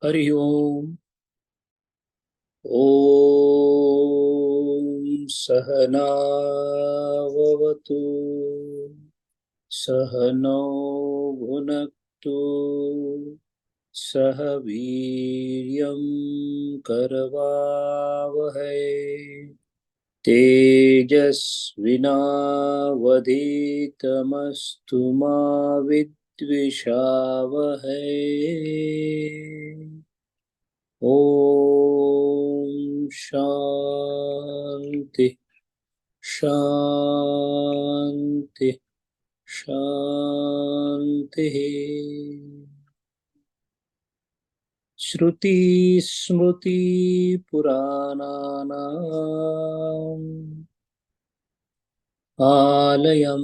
हरि ओम। ओम सहनाववतु सहनौ भुनक्तु सह वीर्यं करवावहै तेजस्विनावधीतमस्तु मा विद्विषावहै। ओम शांति शांति शांति। श्रुति स्मृति पुराणानाम् आलयं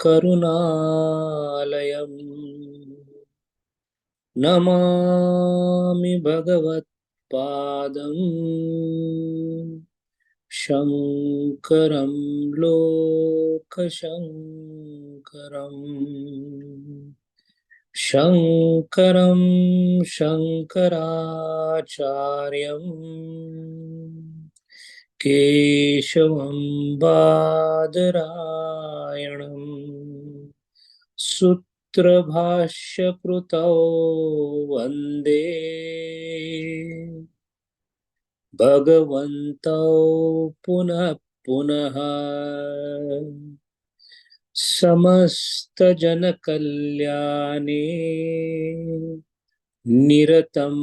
करुणालयम् नमामि भगवत्पादम् शङ्करं लोकशङ्करम्। शङ्करं शङ्कराचार्यम् केशवं बादरायणम् सूत्रभाष्यकृतौ वन्दे भगवन्तौ पुनः पुनः। समस्तजनकल्याणे निरतं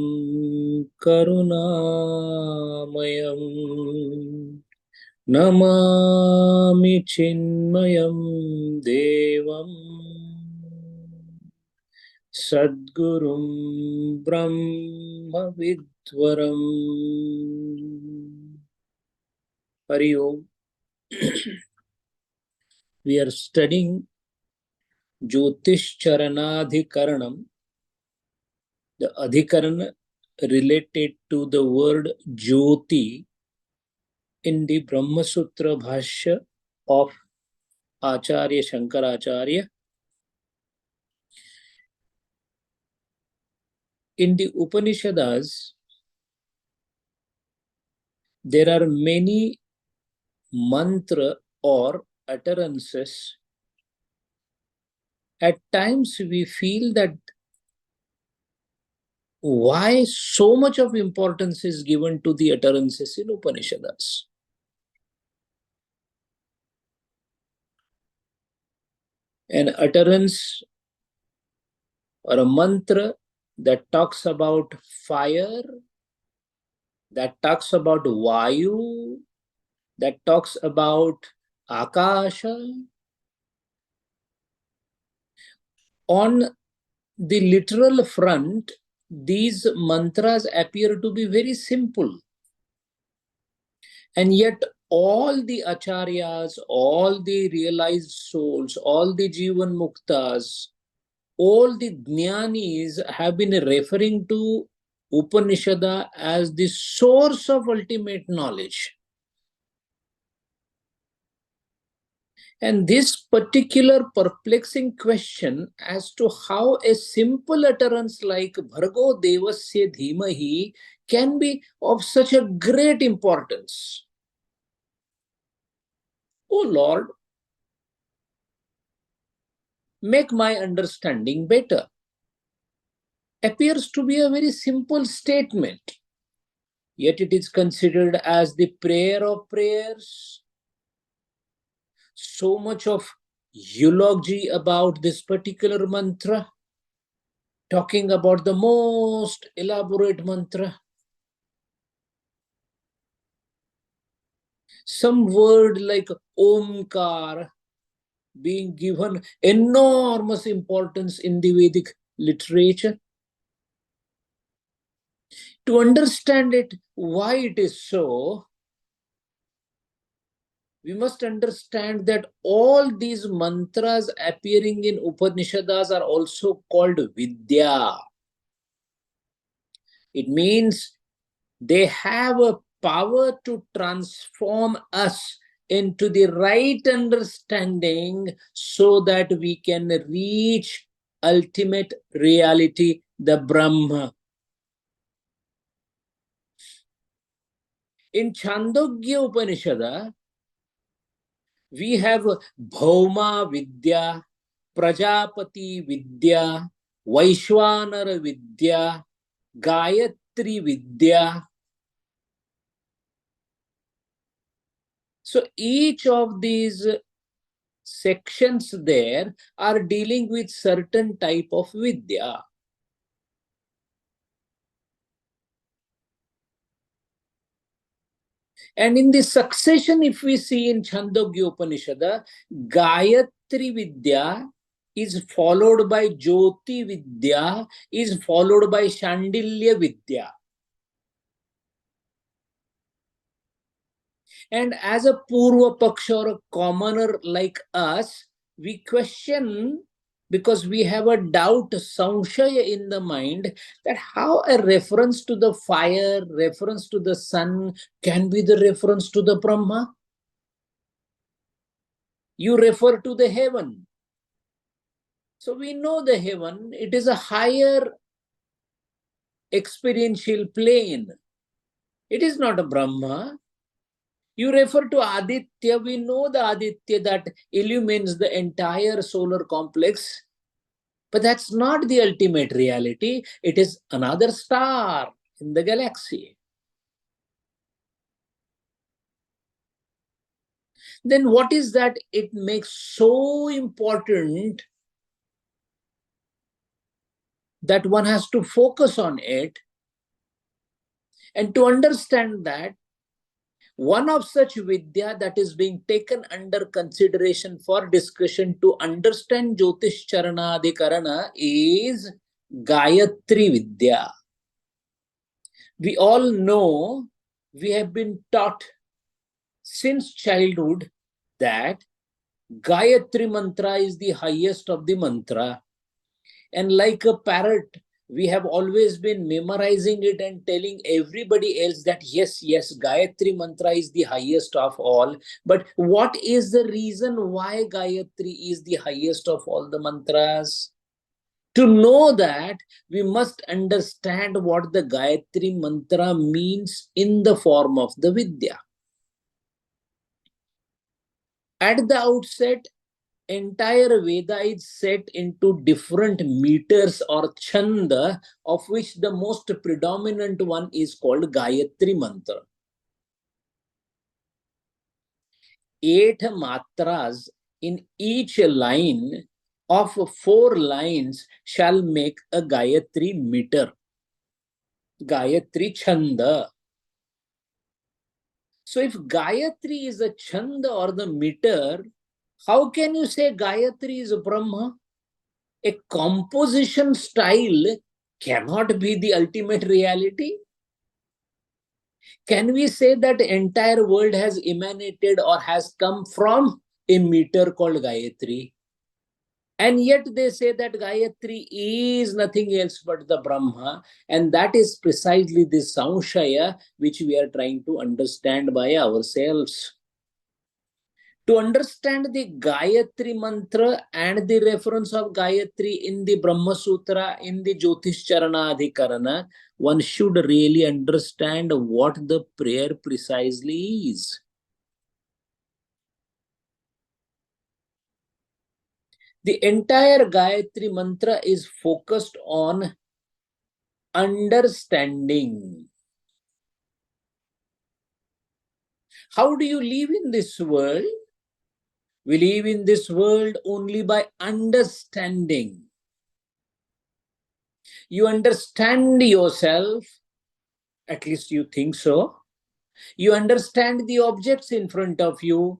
करुणामयम् नमामि चिन्मयं देवम् सद्गुरुं ब्रह्मविद्वरम्। हरि ओम। We are studying Jyotish Charanadhikaranam, the Adhikaran related to the word Jyoti in the Brahma Sutra Bhashya of Acharya Shankaracharya. In the Upanishads, there are many mantra or utterances. At times we feel that why so much of importance is given to the utterances in Upanishads. An utterance or a mantra that talks about fire, that talks about Vayu, that talks about Akasha. On the literal front, these mantras appear to be very simple. And yet all the acharyas, all the realized souls, all the Jivan Muktas, all the jnanis have been referring to Upanishada as the source of ultimate knowledge. And this particular perplexing question as to how a simple utterance like Bhargo Devasya Dhimahi can be of such a great importance. O Lord, make my understanding better. Appears to be a very simple statement, yet it is considered as the prayer of prayers. So much of eulogy about this particular mantra, talking about the most elaborate mantra. Some word like Omkar being given enormous importance in the Vedic literature. To understand it, why it is so, we must understand that all these mantras appearing in Upanishads are also called Vidya. It means they have a power to transform us into the right understanding so that we can reach ultimate reality, the Brahma. In Chandogya Upanishad, we have Bhauma Vidya, Prajapati Vidya, Vaishwanara Vidya, Gayatri Vidya. So each of these sections there are dealing with certain type of Vidya. And in the succession, if we see in Chandogya Upanishad, Gayatri Vidya is followed by Jyoti Vidya, is followed by Shandilya Vidya. And as a Purva Paksha or a commoner like us, we question because we have a doubt, samshaya in the mind, that how a reference to the fire, reference to the sun can be the reference to the Brahma. You refer to the heaven. So we know the heaven, it is a higher experiential plane. It is not a Brahma. You refer to Aditya, we know the Aditya that illumines the entire solar complex, but that's not the ultimate reality. It is another star in the galaxy. Then what is that it makes so important that one has to focus on it? And to understand that, one of such Vidya that is being taken under consideration for discussion to understand Jyotish Charanadikarana is Gayatri Vidya. We all know, we have been taught since childhood that Gayatri Mantra is the highest of the mantra. And like a parrot, we have always been memorizing it and telling everybody else that yes, Gayatri Mantra is the highest of all. But what is the reason why Gayatri is the highest of all the mantras? To know that, we must understand what the Gayatri Mantra means in the form of the Vidya. At the outset, entire Veda is set into different meters or chanda, of which the most predominant one is called Gayatri Mantra. 8 matras in each line of 4 lines shall make a Gayatri meter, Gayatri chanda. So if Gayatri is a chanda or the meter, how can you say Gayatri is Brahma? A composition style cannot be the ultimate reality. Can we say that the entire world has emanated or has come from a meter called Gayatri? And yet they say that Gayatri is nothing else but the Brahma, and that is precisely this samshaya which we are trying to understand by ourselves. To understand the Gayatri mantra and the reference of Gayatri in the Brahma Sutra, in the Jyotish Charanadhikarana, one should really understand what the prayer precisely is. The entire Gayatri mantra is focused on understanding. How do you live in this world? We live in this world only by understanding. You understand yourself, at least you think so. You understand the objects in front of you.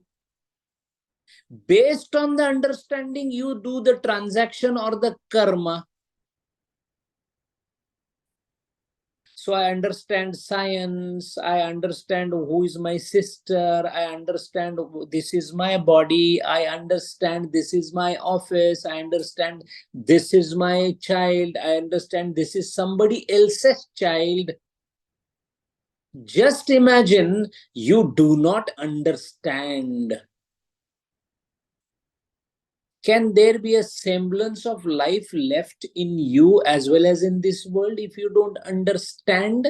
Based on the understanding, you do the transaction or the karma. So I understand science, I understand who is my sister, I understand this is my body, I understand this is my office, I understand this is my child, I understand this is somebody else's child. Just imagine you do not understand. Can there be a semblance of life left in you as well as in this world if you don't understand?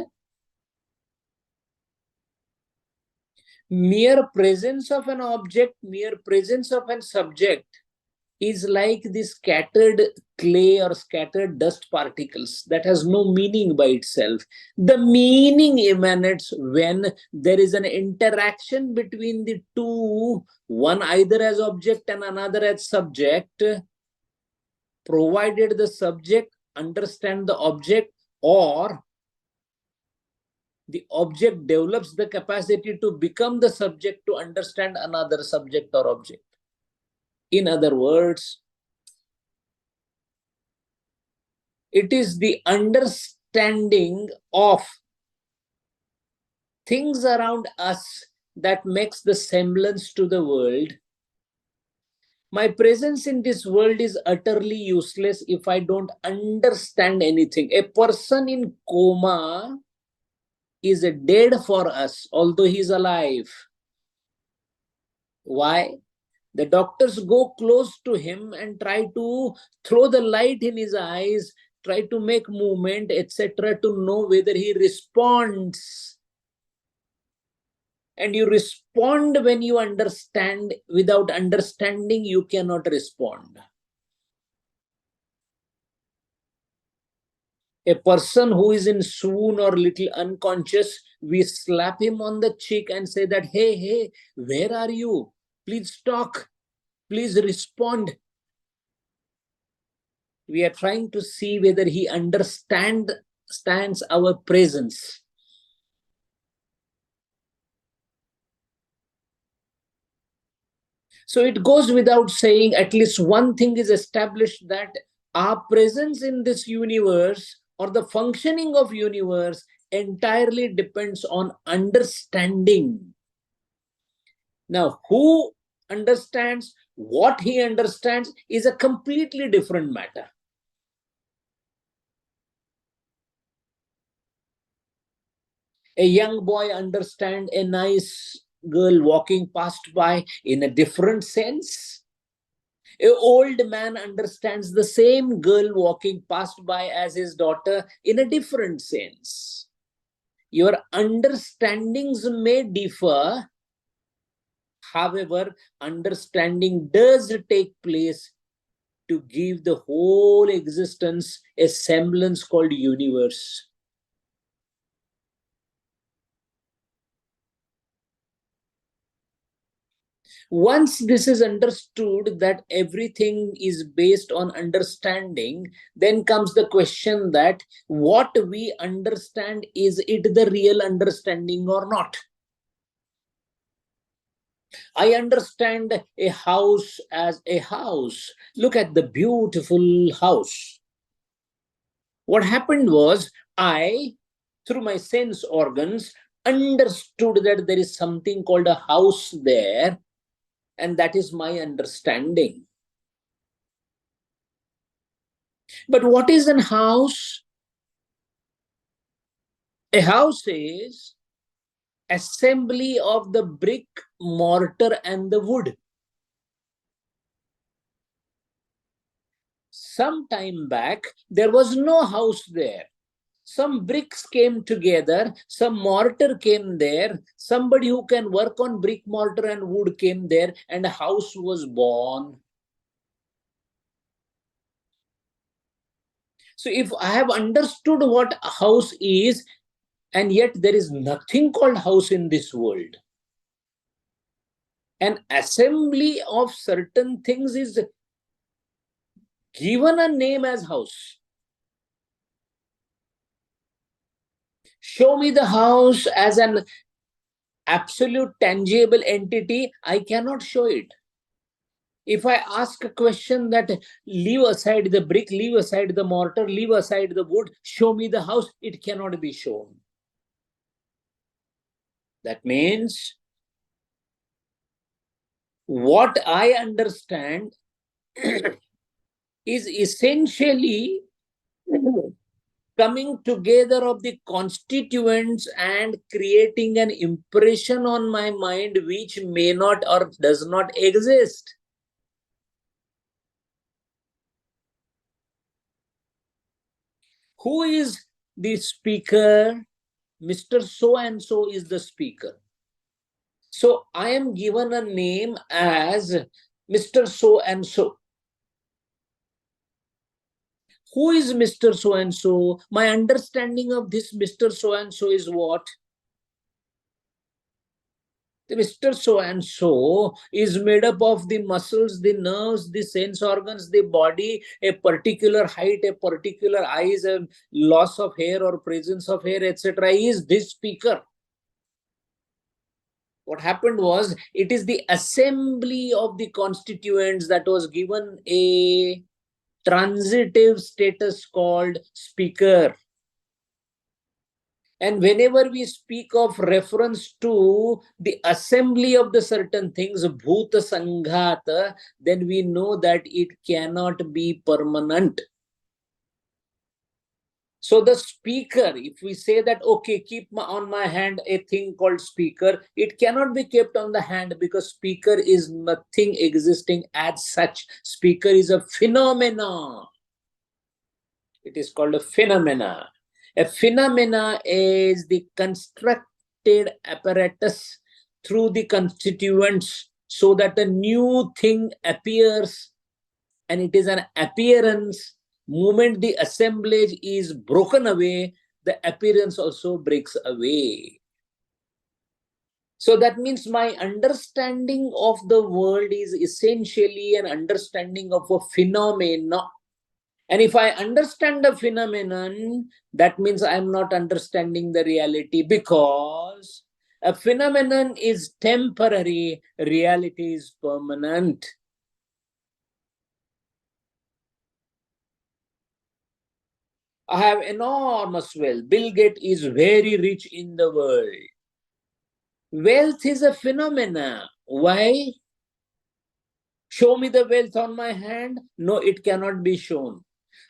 Mere presence of an object, mere presence of a subject is like the scattered clay or scattered dust particles that has no meaning by itself. The meaning emanates when there is an interaction between the two, one either as object and another as subject, provided the subject understand the object, or the object develops the capacity to become the subject to understand another subject or object. In other words, it is the understanding of things around us that makes the semblance to the world. My presence in this world is utterly useless if I don't understand anything. A person in coma is dead for us, although he's alive. Why? The doctors go close to him and try to throw the light in his eyes, try to make movement, etc., to know whether he responds. And you respond when you understand. Without understanding, you cannot respond. A person who is in swoon or little unconscious, we slap him on the cheek and say that, hey, where are you? Please talk. Please respond. We are trying to see whether he understands our presence. So it goes without saying, at least one thing is established, that our presence in this universe or the functioning of universe entirely depends on understanding. Now, who understands, what he understands is a completely different matter. A young boy understands a nice girl walking past by in a different sense. An old man understands the same girl walking past by as his daughter in a different sense. Your understandings may differ. However, understanding does take place to give the whole existence a semblance called universe. Once this is understood, that everything is based on understanding, then comes the question that what we understand, is it the real understanding or not? I understand a house as a house. Look at the beautiful house. What happened was, I, through my sense organs, understood that there is something called a house there, and that is my understanding. But what is a house? A house is assembly of the brick, mortar, and the wood. Some time back, there was no house there. Some bricks came together, some mortar came there, somebody who can work on brick, mortar, and wood came there, and a house was born. So if I have understood what a house is, and yet there is nothing called house in this world, an assembly of certain things is given a name as house. Show me the house as an absolute tangible entity, I cannot show it. If I ask a question that, leave aside the brick, leave aside the mortar, leave aside the wood, show me the house, it cannot be shown. That means what I understand is essentially coming together of the constituents and creating an impression on my mind which may not or does not exist. Who is the speaker? Mr. So and so is the speaker. So I am given a name as Mr. So and so. Who is Mr. So and so? My understanding of this Mr. So and so is what? The Mr. So and so is made up of the muscles, the nerves, the sense organs, the body, a particular height, a particular eyes, a loss of hair or presence of hair, etc. Is this speaker? What happened was, it is the assembly of the constituents that was given a transitive status called speaker. And whenever we speak of reference to the assembly of the certain things, bhuta sanghata, then we know that it cannot be permanent. So the speaker, if we say that, okay, keep on my hand a thing called speaker, it cannot be kept on the hand, because speaker is nothing existing as such. Speaker is a phenomena. It is called a phenomena. A phenomena is the constructed apparatus through the constituents so that a new thing appears, and it is an appearance. Moment the assemblage is broken away, the appearance also breaks away. So that means my understanding of the world is essentially an understanding of a phenomenon. And if I understand the phenomenon, that means I'm not understanding the reality, because a phenomenon is temporary, reality is permanent. I have enormous wealth. Bill Gates is very rich in the world. Wealth is a phenomena. Why? Show me the wealth on my hand? No, it cannot be shown.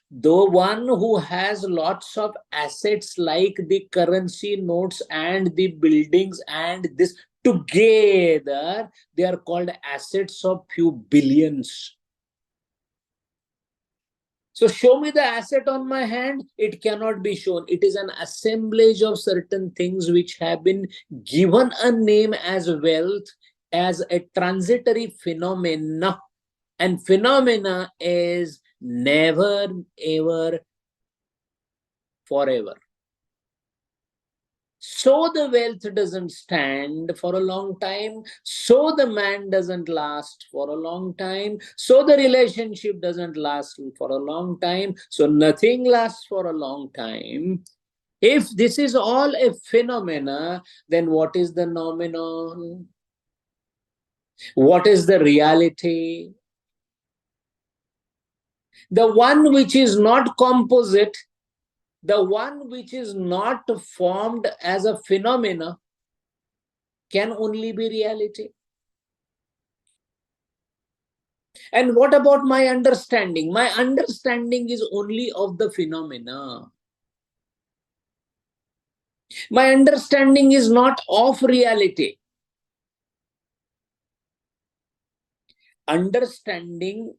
The one who has lots of assets like the currency notes and the buildings and this together, they are called assets of few billions. So show me the asset on my hand, it cannot be shown. It is an assemblage of certain things which have been given a name as wealth, as a transitory phenomena. And phenomena is never, ever, forever. So the wealth doesn't stand for a long time. So the man doesn't last for a long time. So the relationship doesn't last for a long time. So nothing lasts for a long time. If this is all a phenomena, then what is the nomenon? What is the reality? The one which is not composite, the one which is not formed as a phenomena, can only be reality. And what about my understanding? My understanding is only of the phenomena. My understanding is not of reality. Understanding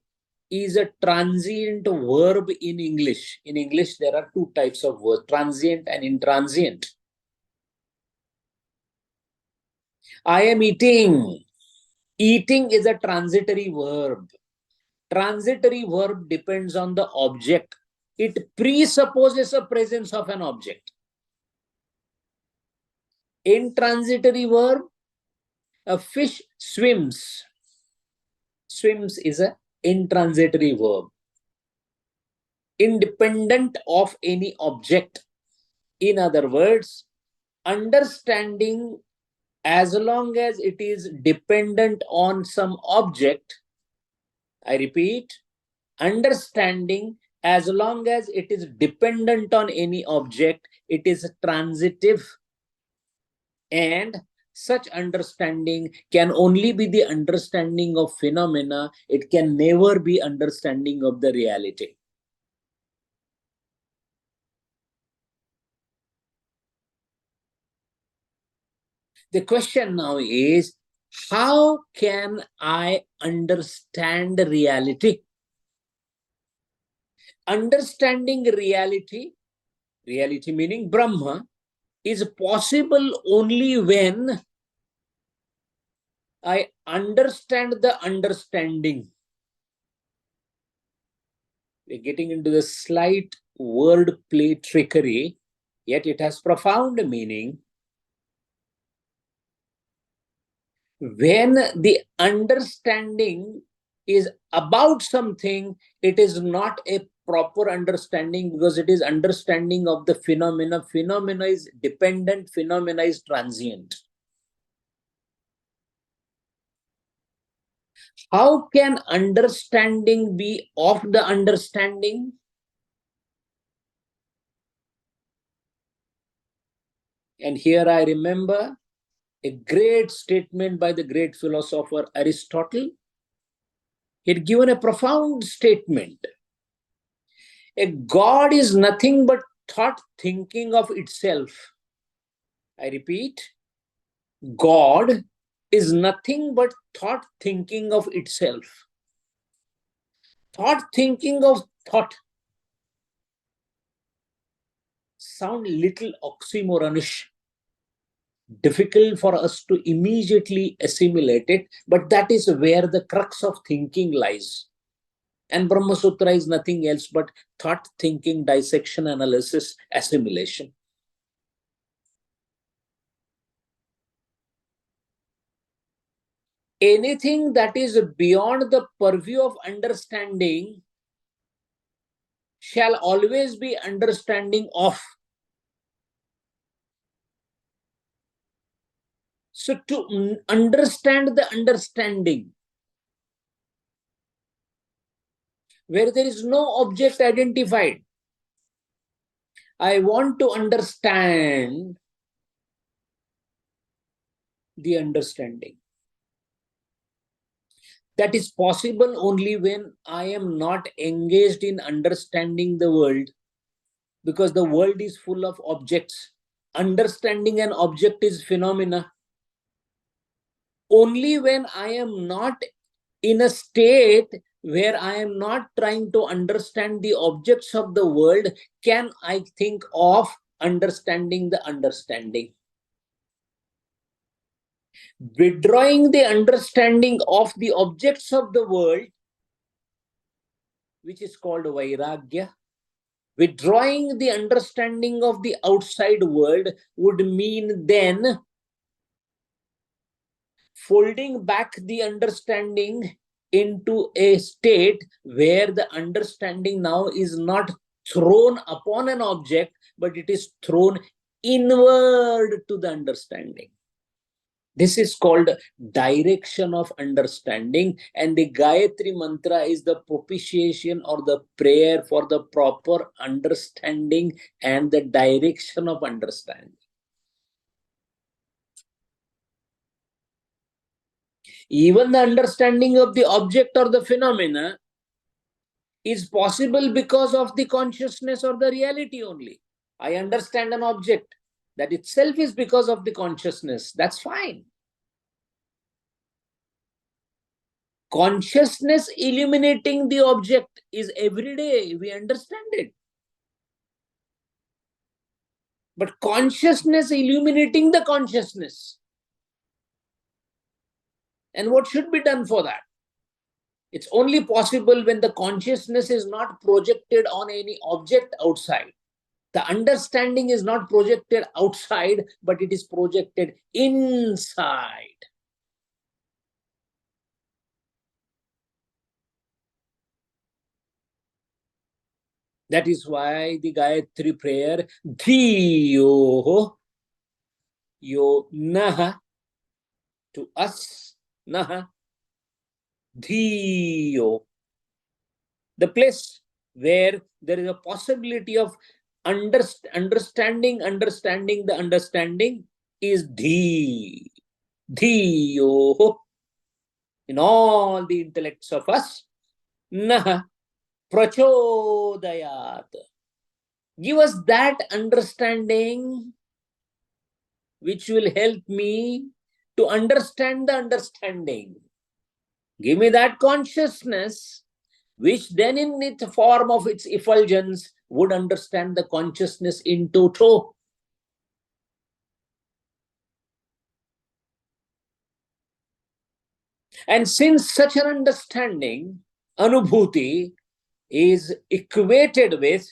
is a transient verb in English. In English, there are two types of words, transient and intransient. I am eating. Eating is a transitory verb. Transitory verb depends on the object. It presupposes a presence of an object. Intransitory verb, a fish swims. Swims is a intransitory verb. Independent of any object. In other words, understanding, as long as it is dependent on some object, I repeat, understanding, as long as it is dependent on any object, it is transitive. And such understanding can only be the understanding of phenomena. It can never be understanding of the reality. The question now is, how can I understand reality? Understanding reality, reality meaning Brahma, is possible only when I understand the understanding. We're getting into the slight word play trickery, yet it has profound meaning. When the understanding is about something, it is not a proper understanding, because it is understanding of the phenomena. Phenomena is dependent, phenomena is transient. How can understanding be of the understanding? And here I remember a great statement by the great philosopher Aristotle. He had given a profound statement. A God is nothing but thought thinking of itself. I repeat, God is nothing but thought thinking of itself. Thought thinking of thought sound little oxymoronish, difficult for us to immediately assimilate it, but that is where the crux of thinking lies. And Brahma Sutra is nothing else but thought, thinking, dissection, analysis, assimilation. Anything that is beyond the purview of understanding shall always be understanding of. So to understand the understanding, where there is no object identified, I want to understand the understanding. That is possible only when I am not engaged in understanding the world, because the world is full of objects. Understanding an object is phenomena. Only when I am not in a state where I am not trying to understand the objects of the world can I think of understanding the understanding. Withdrawing the understanding of the objects of the world, which is called vairagya, withdrawing the understanding of the outside world would mean then folding back the understanding into a state where the understanding now is not thrown upon an object, but it is thrown inward to the understanding. This is called direction of understanding, and the Gayatri Mantra is the propitiation or the prayer for the proper understanding and the direction of understanding. Even the understanding of the object or the phenomena is possible because of the consciousness or the reality only. I understand an object. That itself is because of the consciousness. That's fine. Consciousness illuminating the object is every day. We understand it. But consciousness illuminating the consciousness. And what should be done for that? It's only possible when the consciousness is not projected on any object outside. The understanding is not projected outside, but it is projected inside. That is why the Gayatri prayer, Dhiyo, yo naha, to us, naha, Dhiyo. The place where there is a possibility of understanding the understanding is Dhi. Dhiyo. In all the intellects of us, naha, prachodayat. Give us that understanding which will help me to understand the understanding. Give me that consciousness which then in the form of its effulgence would understand the consciousness in toto. And since such an understanding, anubhuti, is equated with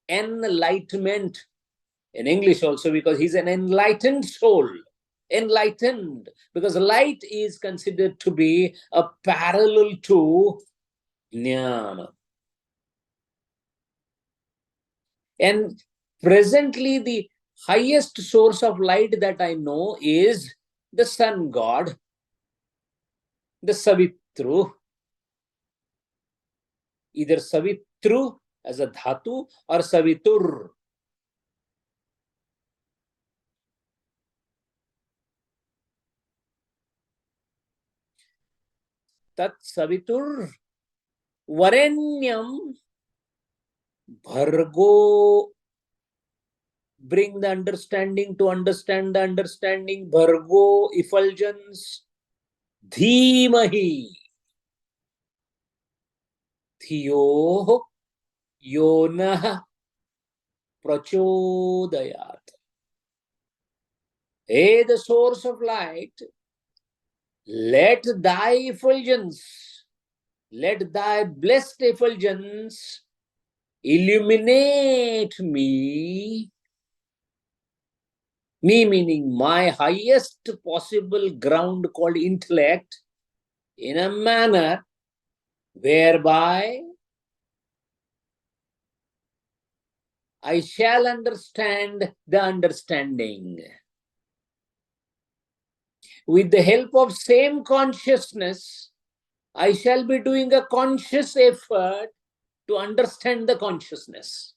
enlightenment in English also, because he's an enlightened soul. Enlightened, because light is considered to be a parallel to jnana. And presently, the highest source of light that I know is the sun god, the Savitru, either Savitru as a dhatu or Savitur. Tat Savitur Varenyam Bhargo, bring the understanding to understand the understanding. Bhargo, effulgence. Dhimahi, Thiyo Yonah Prachodayat. Hey, the source of light, let thy effulgence, let thy blessed effulgence illuminate me. Me meaning my highest possible ground called intellect, in a manner whereby I shall understand the understanding. With the help of same consciousness, I shall be doing a conscious effort to understand the consciousness.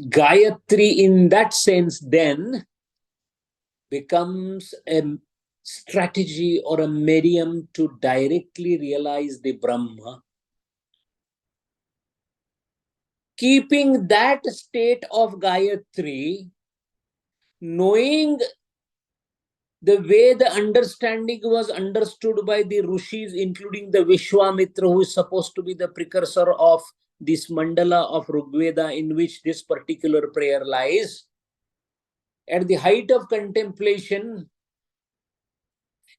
Gayatri, in that sense, then becomes a strategy or a medium to directly realize the Brahma. Keeping that state of Gayatri, knowing the way the understanding was understood by the Rishis, including the Vishwamitra, who is supposed to be the precursor of this mandala of Rigveda in which this particular prayer lies. At the height of contemplation,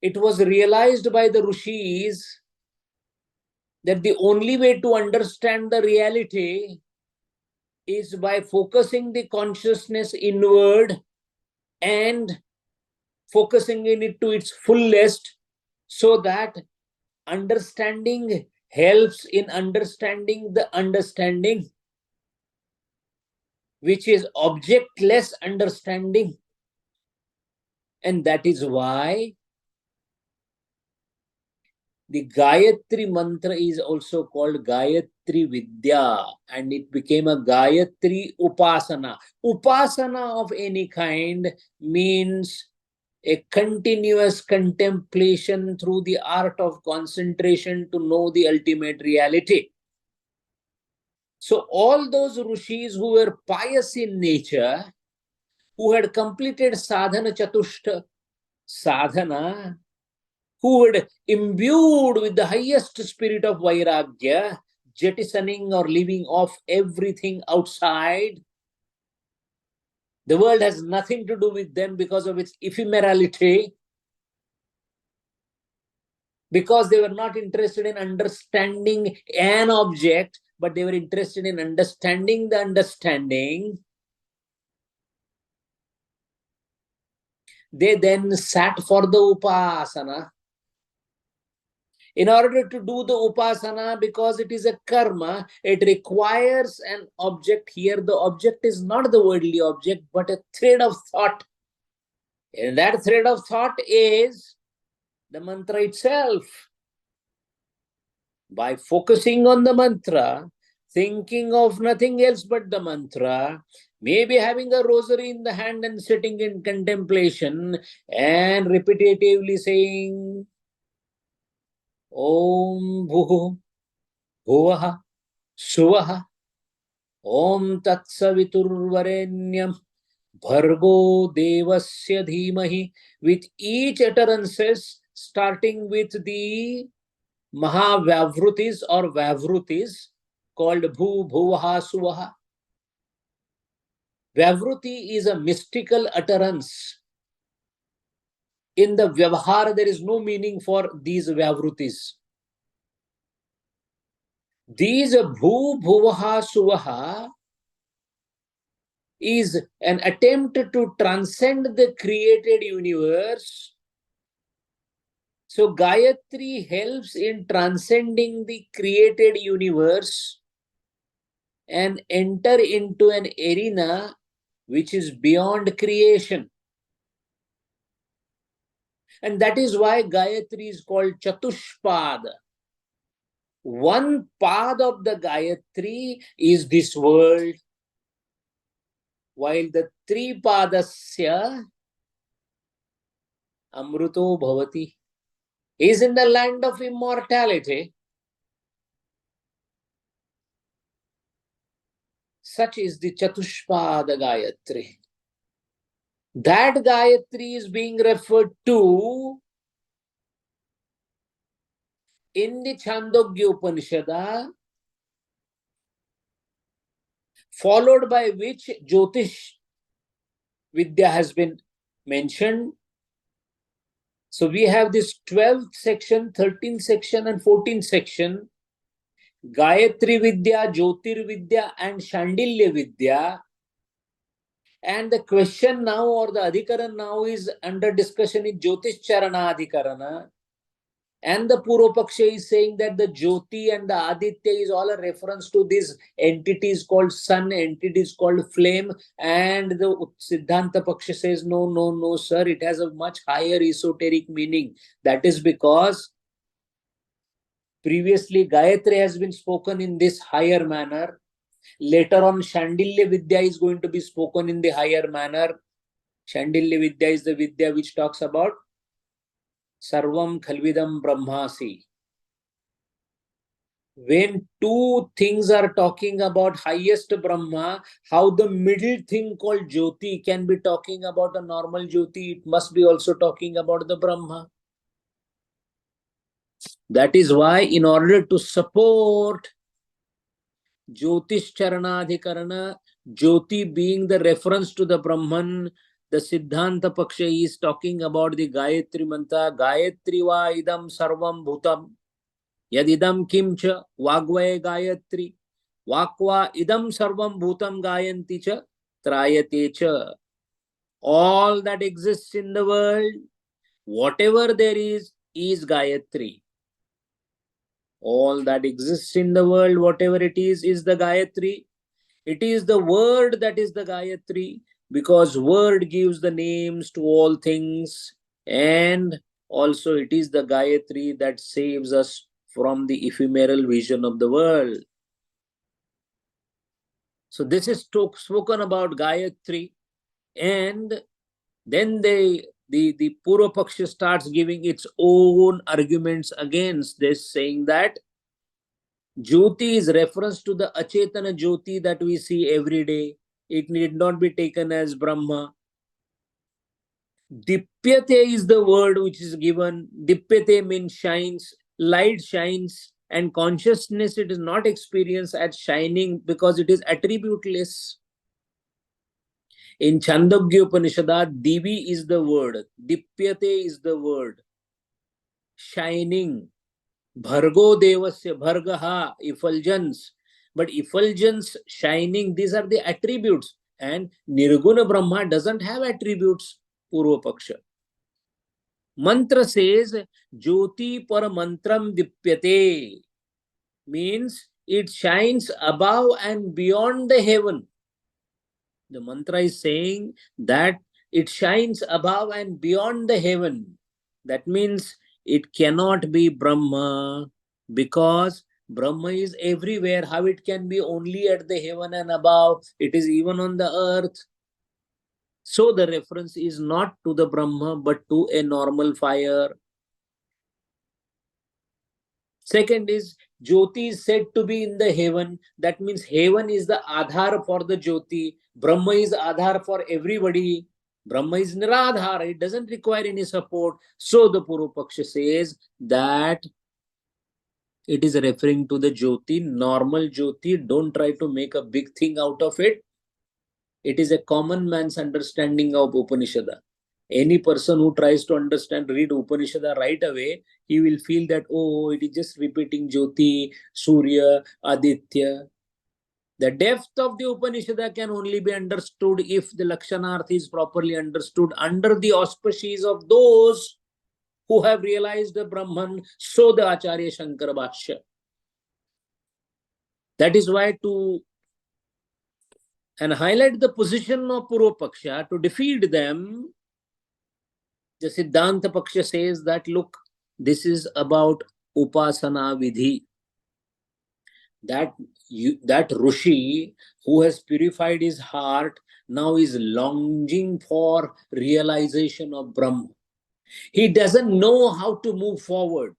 it was realized by the Rishis that the only way to understand the reality is by focusing the consciousness inward and focusing in it to its fullest, so that understanding helps in understanding the understanding, which is objectless understanding. And that is why the Gayatri mantra is also called Gayatri Vidya, and it became a Gayatri Upasana. Upasana of any kind means a continuous contemplation through the art of concentration to know the ultimate reality. So all those rishis who were pious in nature, who had completed sadhana chatushta sadhana, who had imbued with the highest spirit of vairagya, jettisoning or leaving off everything outside, the world has nothing to do with them because of its ephemerality, because they were not interested in understanding an object, but they were interested in understanding the understanding. They then sat for the upasana. In order to do the upasana, because it is a karma, it requires an object. Here the object is not the worldly object, but a thread of thought. And that thread of thought is the mantra itself. By focusing on the mantra, thinking of nothing else but the mantra, maybe having a rosary in the hand and sitting in contemplation and repetitively saying Om Bhuhu Bhuvaha Suvaha Om Tat Saviturvarenyam Bhargo Devasya Dhimahi, with each utterances starting with the Mahavavrutis or Vavrutis called Bhu Bhuvaha Suvaha. Vyavruti is a mystical utterance. In the Vyavahara, there is no meaning for these Vyavrutis. These Bhu, Bhuvaha, Suvaha is an attempt to transcend the created universe. So Gayatri helps in transcending the created universe and enter into an arena which is beyond creation. And that is why Gayatri is called Chatushpada. One path of the Gayatri is this world, while the three padasya Amruto Bhavati is in the land of immortality. Such is the Chatushpada Gayatri. That Gayatri is being referred to in the Chandogya Upanishad, followed by which Jyotish Vidya has been mentioned. So we have this 12th section, 13th section and 14th section. Gayatri Vidya, Jyotir Vidya and Shandilya Vidya. And the question now or the Adhikaran now is under discussion in Jyotish Charana Adhikarana. And the Purvapaksha is saying that the Jyoti and the Aditya is all a reference to these entities called sun, entities called flame. And the Siddhanta Paksha says, no, sir, it has a much higher esoteric meaning. That is because previously Gayatri has been spoken in this higher manner. Later on, Shandilya Vidya is going to be spoken in the higher manner. Shandilya Vidya is the Vidya which talks about Sarvam Khalvidam Brahmasi. When two things are talking about highest Brahma, how the middle thing called Jyoti can be talking about a normal Jyoti, it must be also talking about the Brahma. That is why in order to support Jyotish Charanadhikarana, Jyoti being the reference to the Brahman, the Siddhanta Paksha is talking about the Gayatri Mantra, Gayatri va idam sarvam bhutam, yadidam kimcha vagvaya Gayatri, vakva idam sarvam bhutam gayanti cha trayate cha. All that exists in the world, whatever there is Gayatri. All that exists in the world, whatever it is the Gayatri. It is the word that is the Gayatri, because word gives the names to all things, and also it is the Gayatri that saves us from the ephemeral vision of the world. So this is spoken about Gayatri, and then the Purvapaksha starts giving its own arguments against this, saying that Jyoti is reference to the Achetana Jyoti that we see every day. It need not be taken as Brahma. Dipyate is the word which is given. Dipyate means shines, light shines, and consciousness it is not experienced as shining because it is attributeless. In Chandogya Upanishad, Divi is the word, Dipyate is the word, shining. Bhargo Devasya, Bhargaha, effulgence. But effulgence, shining, these are the attributes. And Nirguna Brahma doesn't have attributes, Purvapaksha. Mantra says, Jyoti par mantram dipyate, means it shines above and beyond the heaven. The mantra is saying that it shines above and beyond the heaven. That means it cannot be Brahma, because Brahma is everywhere. How it can be only at the heaven and above? It is even on the earth. So the reference is not to the Brahma, but to a normal fire. Second is, Jyoti is said to be in the heaven. That means heaven is the Adhar for the Jyoti. Brahma is Adhar for everybody. Brahma is Niradhara. It doesn't require any support. So the Purvapaksha says that it is referring to the Jyoti, normal Jyoti. Don't try to make a big thing out of it. It is a common man's understanding of Upanishad. Any person who tries to read Upanishad right away, he will feel that, oh, it is just repeating Jyoti, Surya, Aditya. The depth of the Upanishad can only be understood if the Lakshanarth is properly understood under the auspices of those who have realized the Brahman, so the Acharya Shankara Bhashya. That is why to highlight the position of Purva Paksha, to defeat them, the Siddhanta Paksha says that, look, this is about Upasana Vidhi. That Rishi who has purified his heart now is longing for realization of Brahma. He doesn't know how to move forward.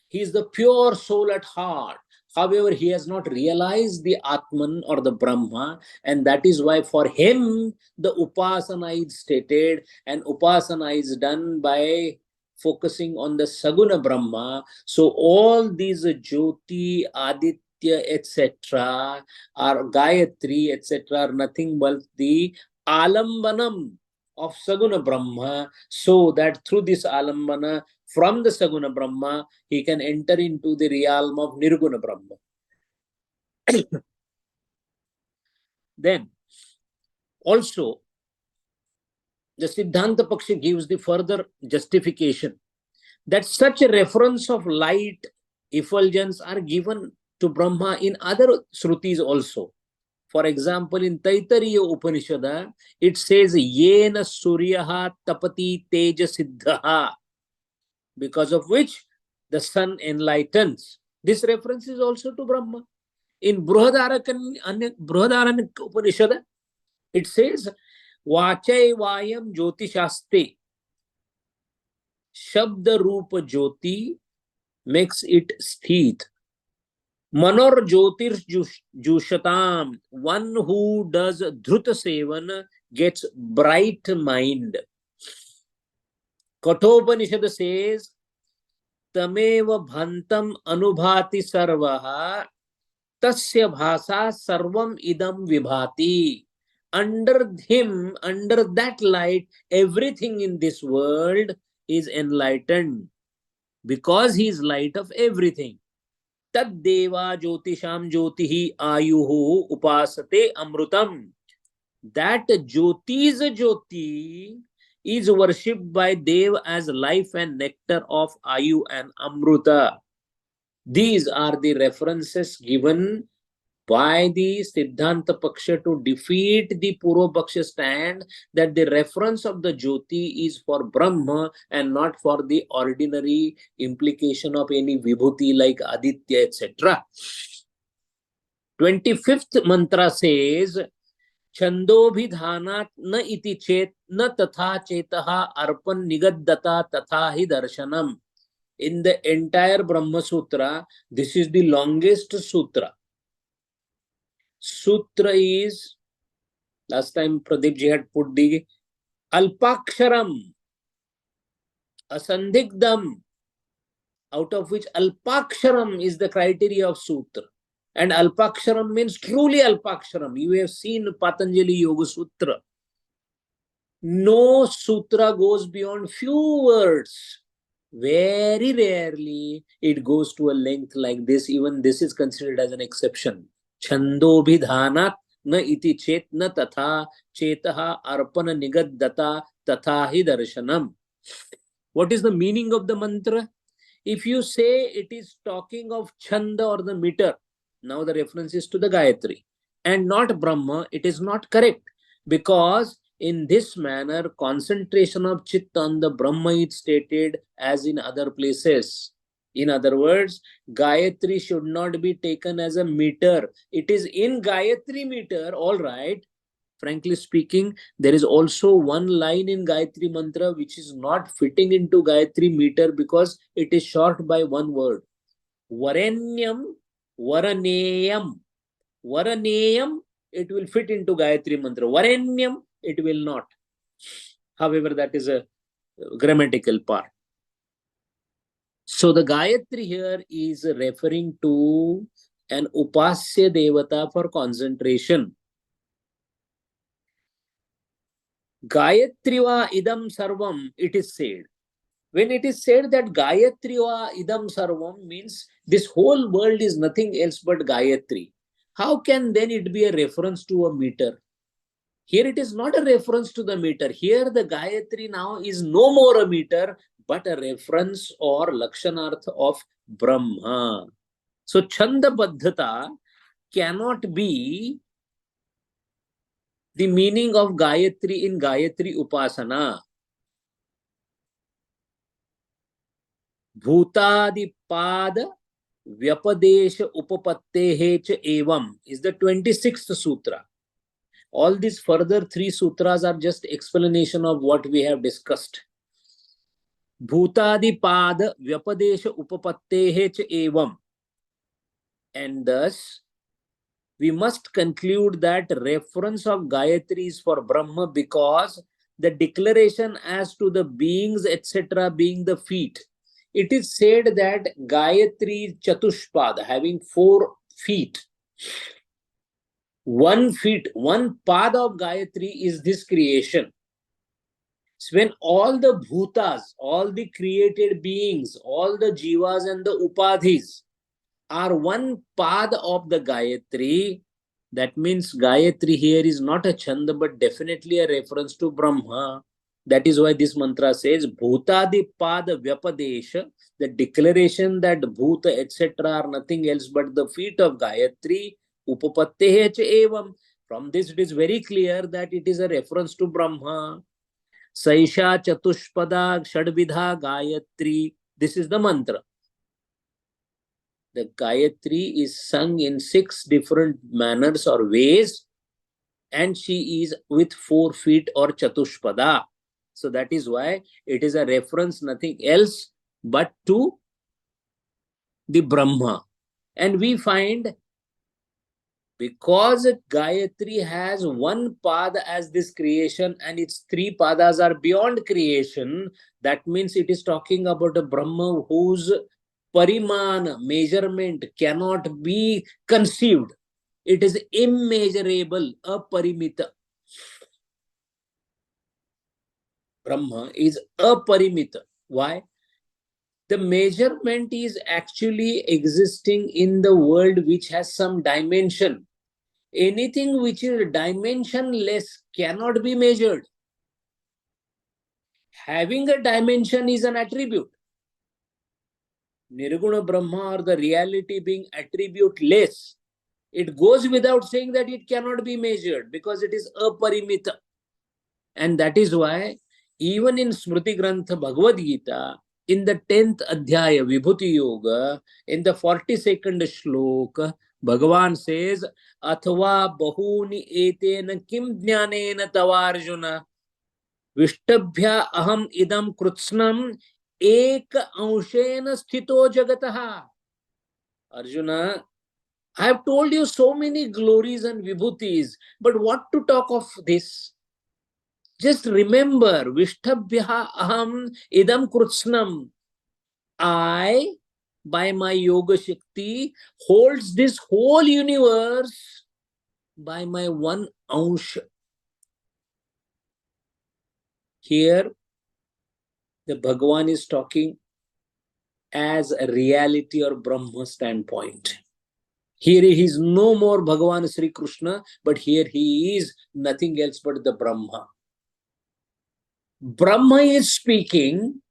He is the pure soul at heart. However, he has not realized the Atman or the Brahma, and that is why for him the Upasana is stated, and Upasana is done by focusing on the Saguna Brahma. So all these Jyoti, Aditya, etc., or Gayatri, etc., are nothing but the Alambanam of Saguna Brahma, so that through this Alambana, from the Saguna Brahma, he can enter into the realm of Nirguna Brahma. Then, also, the Siddhanta Paksha gives the further justification that such a reference of light, effulgence are given to Brahma in other Shrutis also. For example, in Taittiriya Upanishad, it says, Yena Suryaha Tapati Teja Siddhaha, because of which the sun enlightens. This reference is also to Brahma. In Brihadaranyaka Upanishad, it says, Vachai Vayam Jyotishaste, Shabda Rupa Jyoti makes it sthit. Manor Jyotir Jushatam, one who does Dhruta Sevan gets bright mind. Kathopanishad says, Tameva Bhantam Anubhati Sarvaha, Tasya Bhasa Sarvam Idam Vibhati. Under him, under that light, everything in this world is enlightened, because he is light of everything. Tad Deva Jyotisham Jyotihi Ayuhu Upasate Amrutam. That Jyoti's Jyoti is worshipped by Dev as life and nectar of Ayu and Amruta. These are the references given by the Siddhanta Paksha to defeat the Purva Paksha stand that the reference of the Jyoti is for Brahma and not for the ordinary implication of any Vibhuti like Aditya, etc. 25th mantra says, Chandobhidhanat na iti chet na tatha chetaha arpan nigaddata tatha hi darshanam. In the entire Brahma Sutra, this is the longest sutra. Sutra is, last time Pradeep ji had put the Alpaksharam, Asandigdam, out of which Alpaksharam is the criteria of Sutra. And Alpaksharam means truly Alpaksharam. You have seen Patanjali Yoga Sutra. No sutra goes beyond few words. Very rarely it goes to a length like this. Even this is considered as an exception. Chandobhidhanat na iti chet na tatha chetaha arpana nigaddata tatha hi darshanam. What is the meaning of the mantra? If you say it is talking of chanda or the meter, now the reference is to the Gayatri and not Brahma, it is not correct, because in this manner concentration of Chitta on the Brahma is stated as in other places. In other words, Gayatri should not be taken as a meter. It is in Gayatri meter, all right. Frankly speaking, there is also one line in Gayatri Mantra which is not fitting into Gayatri meter because it is short by one word. Varenyam, Varaneyam. Varaneyam, it will fit into Gayatri Mantra. Varenyam, it will not. However, that is a grammatical part. So the Gayatri here is referring to an Upasya Devata for concentration. Gayatriva idam sarvam, it is said. When it is said that Gayatriva idam sarvam means this whole world is nothing else but Gayatri, how can then it be a reference to a meter? Here it is not a reference to the meter. Here the Gayatri now is no more a meter, but a reference or Lakshanarth of Brahma. So Chanda Baddhata cannot be the meaning of Gayatri in Gayatri Upasana. Bhutadipad Vyapadesha Upapattehe cha evam is the 26th sutra. All these further 3 sutras are just explanation of what we have discussed. Bhutadipad Vyapadesha Upapattehe cha evam. And thus, we must conclude that reference of Gayatri is for Brahma because the declaration as to the beings, etc., being the feet. It is said that Gayatri Chatushpad, having 4 feet. 1 feet, 1 pad of Gayatri is this creation. So when all the bhutas, all the created beings, all the jivas and the upadhis are 1 pad of the Gayatri, that means Gayatri here is not a chanda but definitely a reference to Brahma. That is why this mantra says Bhutadi Pada Vyapadesha, the declaration that Bhuta etc. are nothing else but the feet of Gayatri, Upapattehe cha evam. From this it is very clear that it is a reference to Brahma. Saisha Chatushpada Shadvidha Gayatri. This is the mantra. The Gayatri is sung in 6 different manners or ways, and she is with 4 feet or Chatushpada. So that is why it is a reference nothing else but to the Brahma. And we find because Gayatri has 1 pada as this creation and its 3 padas are beyond creation, that means it is talking about a Brahma whose Pariman, measurement cannot be conceived. It is immeasurable, aparimita. Brahma is aparimita. Why? The measurement is actually existing in the world which has some dimension. Anything which is dimensionless cannot be measured. Having a dimension is an attribute. Nirguna Brahma or the reality being attribute-less, it goes without saying that it cannot be measured because it is aparimita. And that is why even in Smriti Grantha Bhagavad Gita, in the 10th Adhyaya Vibhuti Yoga, in the 42nd Shloka, Bhagavan says, Athva bahuni etena kim jnanena tavarjuna Vishtabhya aham idam krutsnam ek anshena sthito jagataha. Arjuna, I have told you so many glories and vibhutis, but what to talk of this? Just remember, Vishtabhya aham idam krutsnam. I, by my yoga shakti, holds this whole universe by my 1 ansh. Here, the Bhagavan is talking as a reality or Brahma standpoint. Here he is no more Bhagavan Sri Krishna, but here he is nothing else but the Brahma. Brahma is speaking,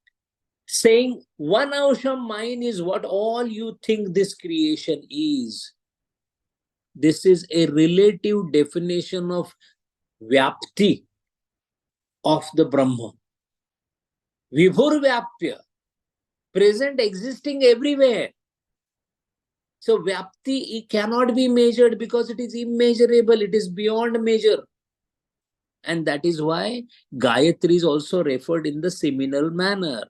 saying, 1 ansham mine is what all you think this creation is. This is a relative definition of Vyapti of the Brahma. Vibhur Vyapya, present, existing everywhere. So Vyapti, it cannot be measured because it is immeasurable, it is beyond measure. And that is why Gayatri is also referred in the seminal manner.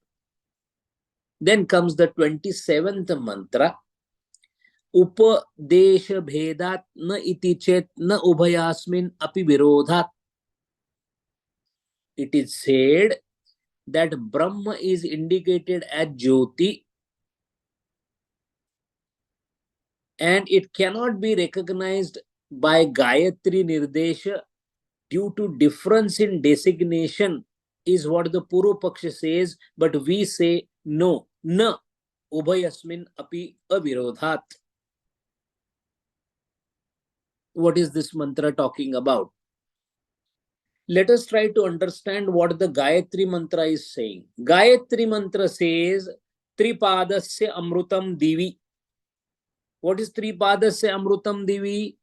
Then comes the 27th mantra. Upadesha bhedat na iti chet na ubhayasmin api virodhat. It is said that Brahma is indicated as Jyoti and it cannot be recognized by Gayatri Nirdesha due to difference in designation is what the Purva Paksha says, but we say no, na ubhayasmin api avirodhat. What is this mantra talking about? Let us try to understand what the Gayatri mantra is saying. Gayatri mantra says Tripadasya Amrutam Divi. What is Tripadasya Amrutam Divi?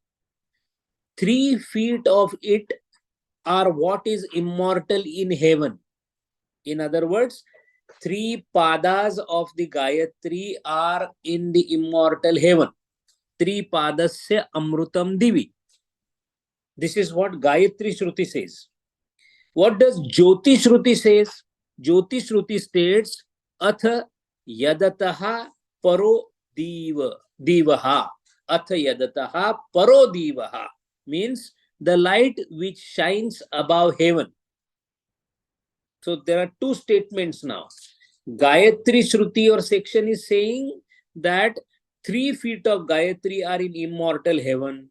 3 feet of it are what is immortal in heaven. In other words, 3 padas of the Gayatri are in the immortal heaven. 3 padasya amrutam divi. This is what Gayatri Shruti says. What does Jyoti Shruti says? Jyoti Shruti states, Atha yadataha paro divaha. Atha yadataha paro divaha. Means the light which shines above heaven. So there are 2 statements now. Gayatri Shruti or section is saying that 3 feet of Gayatri are in immortal heaven,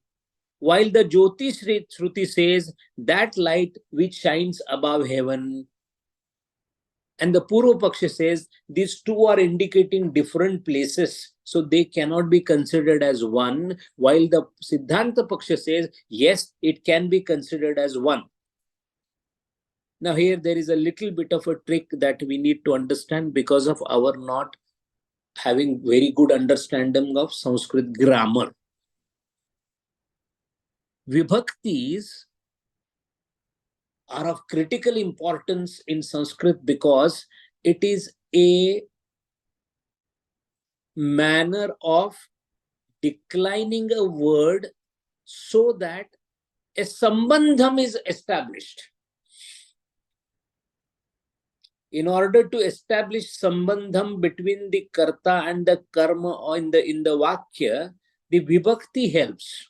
while the Jyoti Shruti says that light which shines above heaven. And the Purva Paksha says these 2 are indicating different places, so they cannot be considered as one, while the Siddhanta Paksha says yes, it can be considered as one. Now here there is a little bit of a trick that we need to understand because of our not having very good understanding of Sanskrit grammar. Vibhaktis are of critical importance in Sanskrit because it is a manner of declining a word so that a sambandham is established. In order to establish sambandham between the karta and the karma or in the vakya, the vibhakti helps.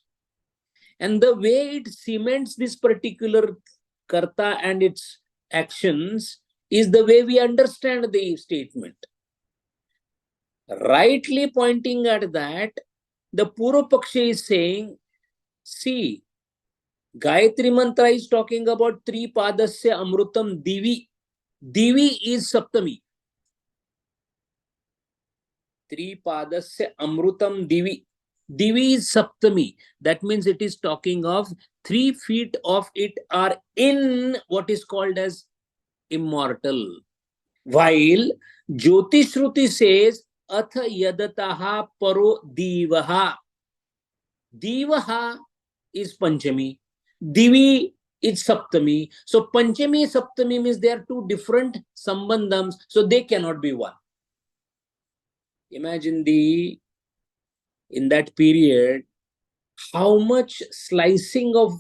And the way it cements this particular karta and its actions is the way we understand the statement. Rightly pointing at that, the Purva Paksha is saying, see, Gayatri Mantra is talking about 3 padasya amrutam divi. Divi is Saptami. 3 padasya amrutam divi. Divi is Saptami. That means it is talking of 3 feet of it are in what is called as immortal. While Jyoti Shruti says, Atha yadataha paro divaha. Divaha is Panchami. Divi is Saptami. So Panchami, Saptami means they are 2 different sambandhams, so they cannot be one. Imagine in that period, how much slicing of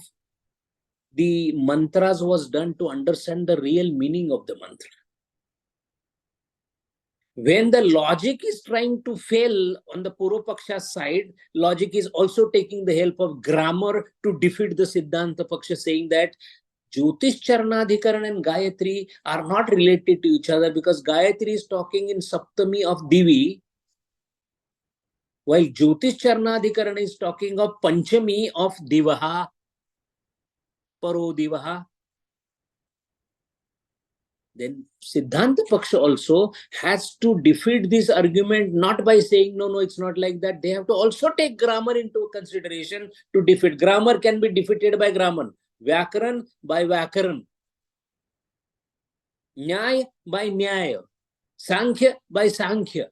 the mantras was done to understand the real meaning of the mantra. When the logic is trying to fail on the Purva Paksha side, logic is also taking the help of grammar to defeat the Siddhanta Paksha, saying that Jyotish Charnadhikaran and Gayatri are not related to each other because Gayatri is talking in Saptami of Divi, while Jyotish Charnadhikaran is talking of Panchami of Divaha, Paro Divaha. Then Siddhanta Paksha also has to defeat this argument not by saying, no, it's not like that. They have to also take grammar into consideration to defeat. Grammar can be defeated by grammar. Vyakaran by Vyakaran. Nyaya by Nyaya. Sankhya by Sankhya.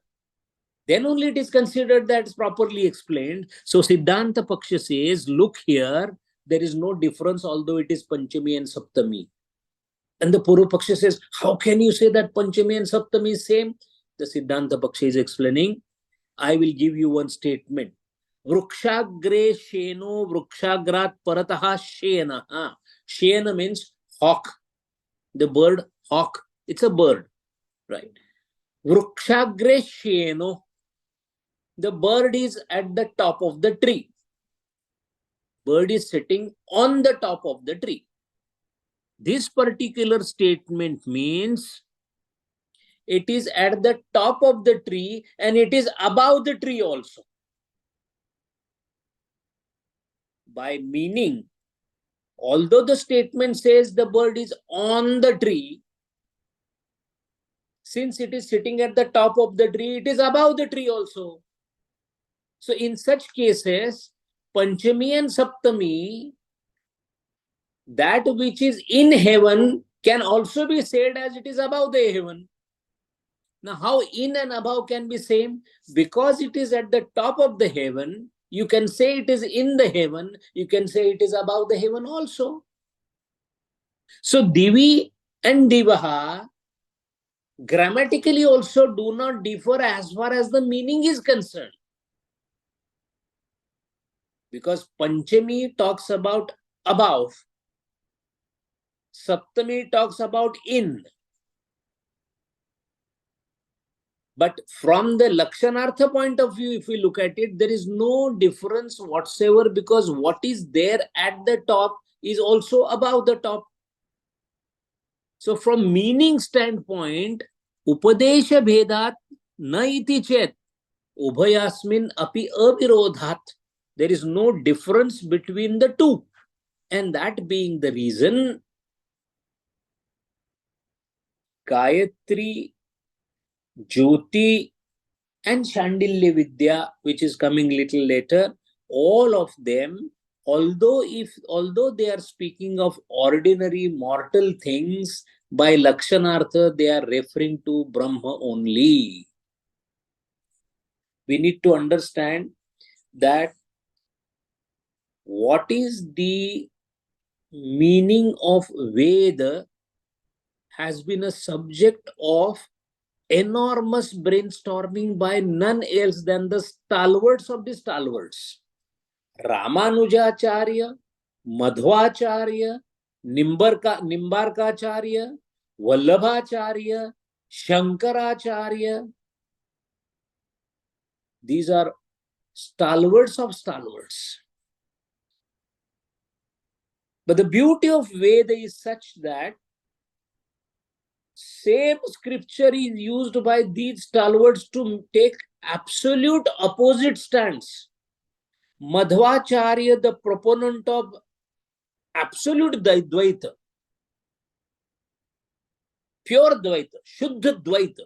Then only it is considered that it's properly explained. So Siddhanta Paksha says, look here, there is no difference although it is Panchami and Saptami. And the Purva Paksha says, how can you say that Panchami and Saptami is same? The Siddhanta Paksha is explaining, I will give you one statement. Vrukshagre sheno vrukshagrat parataha shena. Shena means hawk. The bird hawk. It's a bird. Right. Vrukshagre sheno. The bird is at the top of the tree. Bird is sitting on the top of the tree. This particular statement means it is at the top of the tree and it is above the tree also. By meaning, Although the statement says the bird is on the tree, since it is sitting at the top of the tree, it is above the tree also. So in such cases, Panchami and Saptami, that which is in heaven can also be said as it is above the heaven. Now, how in and above can be same? Because it is at the top of the heaven, you can say it is in the heaven, you can say it is above the heaven also. So, Divi and Divaha grammatically also do not differ as far as the meaning is concerned. Because Panchami talks about above, Saptami talks about in. But from the Lakshanartha point of view, if we look at it, there is no difference whatsoever, because what is there at the top is also above the top. So from meaning standpoint, Upadesha Bhedat na iti chet Ubhayasmin api avirodhat. There is no difference between the two. And that being the reason, Gayatri, Jyoti, and Shandilya Vidya, which is coming little later, all of them, although they are speaking of ordinary mortal things, by Lakshanartha they are referring to Brahma only. We need to understand that what is the meaning of Veda has been a subject of enormous brainstorming by none else than the stalwarts of the stalwarts. Ramanujacharya, Madhvacharya, Nimbarkacharya, Vallabhacharya, Shankaracharya. These are stalwarts of stalwarts. But the beauty of Veda is such that same scripture is used by these stalwarts to take absolute opposite stance. Madhvacharya, the proponent of absolute Dvaita, pure Dvaita, Shuddha Dvaita,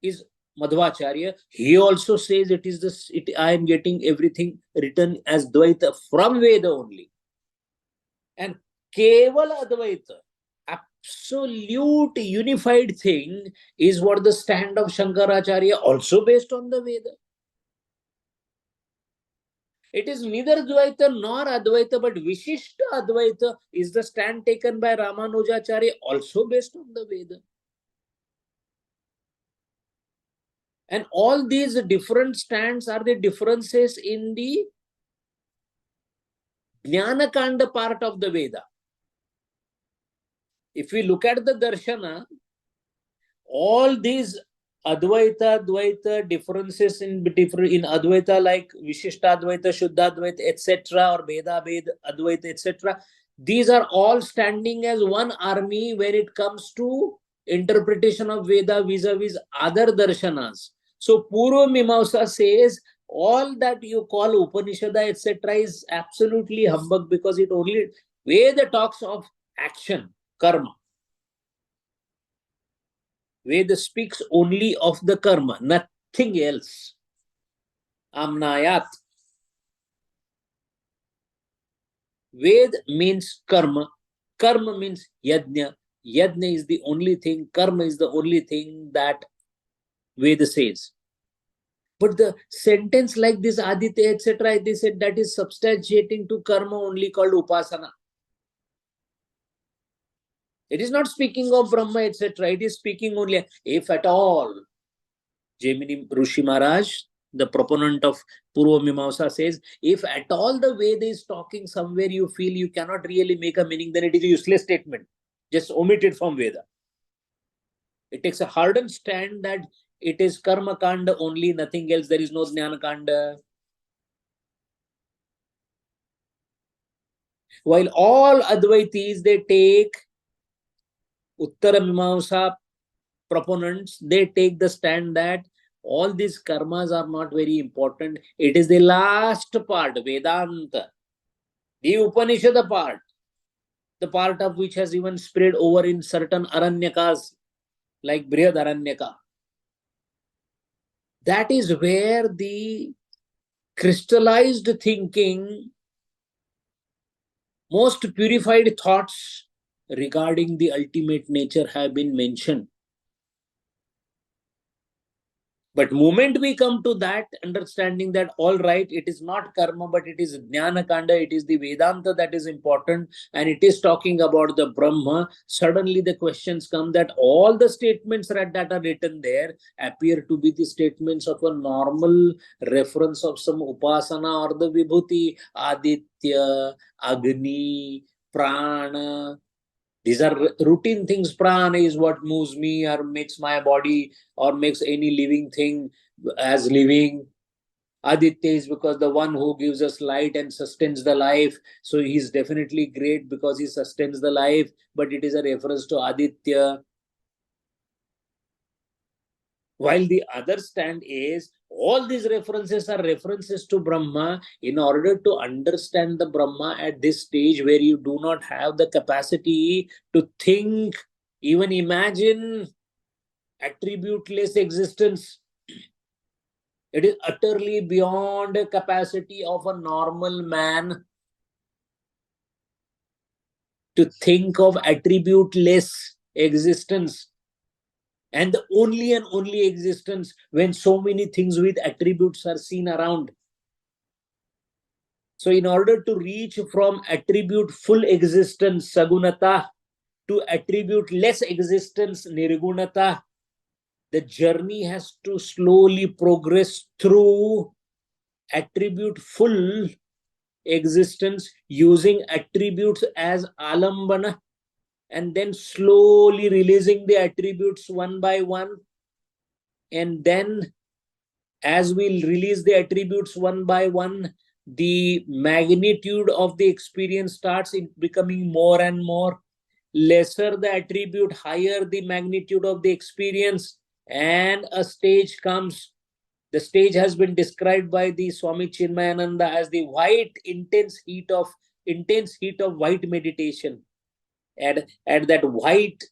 is Madhvacharya. He also says it is this. I am getting everything written as Dvaita from Veda only. And Kevala Advaita, absolute unified thing, is what the stand of Shankaracharya, also based on the Veda. It is neither Dvaita nor Advaita, but Vishishta Advaita is the stand taken by Ramanujacharya, also based on the Veda. And all these different stands are the differences in the Jnanakanda part of the Veda. If we look at the Darshana, all these Advaita, Dvaita differences in Advaita, like Vishishta Advaita, Shuddha Advaita, etc., or Veda Ved Advaita, etc., these are all standing as one army when it comes to interpretation of Veda vis-a-vis other darshanas. So Purva Mimamsa says all that you call Upanishada, etc., is absolutely humbug, because it only Veda talks of action, karma. Veda speaks only of the karma, nothing else. Amnayat. Ved means karma. Karma means yajna. Yajna is the only thing, karma is the only thing that Veda says. But the sentence like this, Aditya, etc., they said that is substantiating to karma only, called upasana. It is not speaking of Brahma, etc. It is speaking only, if at all. Jaimini Rishi Maharaj, the proponent of Purva Mimamsa, says, if at all the Veda is talking somewhere you feel you cannot really make a meaning, then it is a useless statement. Just omit it from Veda. It takes a hardened stand that it is Karma Kanda only, nothing else. There is no Jnana Kanda. While all Advaitis, they take Uttara Mimamsa proponents, they take the stand that all these karmas are not very important. It is the last part, Vedanta, the Upanishad part. the part of which has even spread over in certain aranyakas like Brihad Aranyaka. That is where the crystallized thinking, most purified thoughts regarding the ultimate nature have been mentioned. But moment we come to that understanding that all right, it is not karma, but it is jnana kanda, it is the Vedanta that is important, and it is talking about the Brahma. Suddenly the questions come that all the statements that are written there appear to be the statements of a normal reference of some upasana or the vibhuti, Aditya, Agni, Prana. These are routine things. Prana is what moves me or makes my body or makes any living thing as living. Aditya is because the one who gives us light and sustains the life. So he's definitely great because he sustains the life, but it is a reference to Aditya. While the other stand is all these references are references to Brahma. In order to understand the Brahma at this stage where you do not have the capacity to think, even imagine attributeless existence, it is utterly beyond the capacity of a normal man to think of attributeless existence. And the only and only existence when so many things with attributes are seen around. So in order to reach from attribute full existence, sagunata, to attribute less existence, nirgunata, the journey has to slowly progress through attribute full existence using attributes as alambana, and then slowly releasing the attributes one by one. And then as we release the attributes one by one, the magnitude of the experience starts becoming more and more. Lesser the attribute, higher the magnitude of the experience, and a stage comes. The stage has been described by the Swami Chinmayananda as the intense heat of white meditation. At that white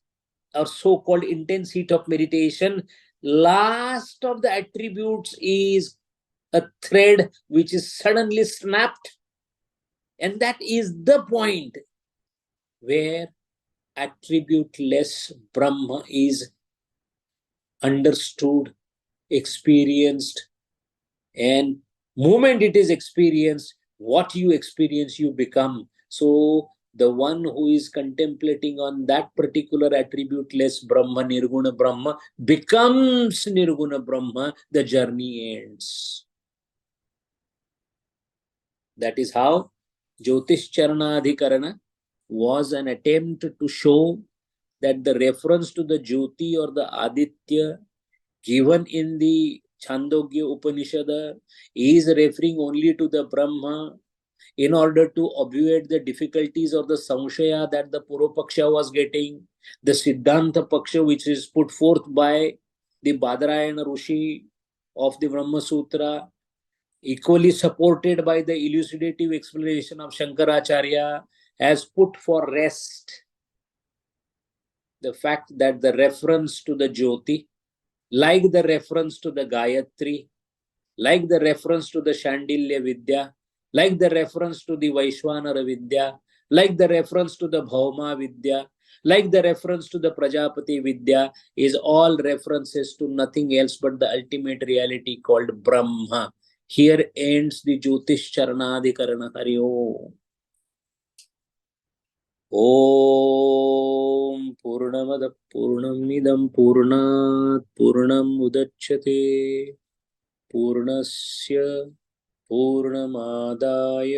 or so-called intense heat of meditation, last of the attributes is a thread which is suddenly snapped, and that is the point where attributeless Brahma is understood, experienced, and moment it is experienced, what you experience you become. So the one who is contemplating on that particular attributeless Brahma, Nirguna Brahma, becomes Nirguna Brahma, the journey ends. That is how Jyotish Charanadhikarana was an attempt to show that the reference to the Jyoti or the Aditya given in the Chandogya Upanishad is referring only to the Brahma in order to obviate the difficulties or the samshaya that the Puropaksha was getting. The Siddhanta Paksha, which is put forth by the Badarayana Rishi of the Brahma Sutra, equally supported by the elucidative explanation of Shankaracharya, has put for rest the fact that the reference to the Jyoti, like the reference to the Gayatri, like the reference to the Shandilya Vidya, like the reference to the Vaishwanara Vidya, like the reference to the Bhauma Vidya, like the reference to the Prajapati Vidya, is all references to nothing else but the ultimate reality called Brahma. Here ends the Jyotish Charanadhikarana. Hari Om. Om Purnamada Purnamidam Purnat Purnam Udachyate Purnasya पूर्णमादाय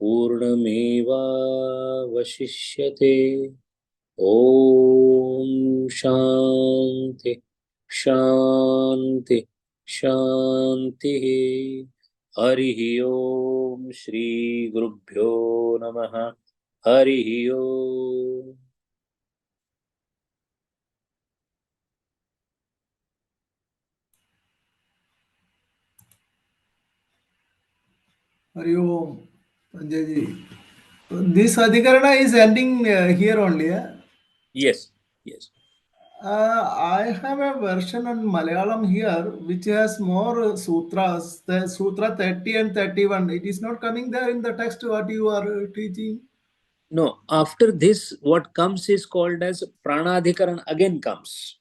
पूर्णमेवावशिष्यते ॐ शान्ति शान्ति शान्तिः हरिः ॐ श्रीगुरुभ्यो नमः हरिः ॐ Hariom Sanjay ji. This Adhikarana is ending here only. Yes, yes. I have a version on Malayalam here which has more sutras. The Sutra 30 and 31. It is not coming there in the text what you are teaching. No, after this, what comes is called as Pranadhikaran again comes.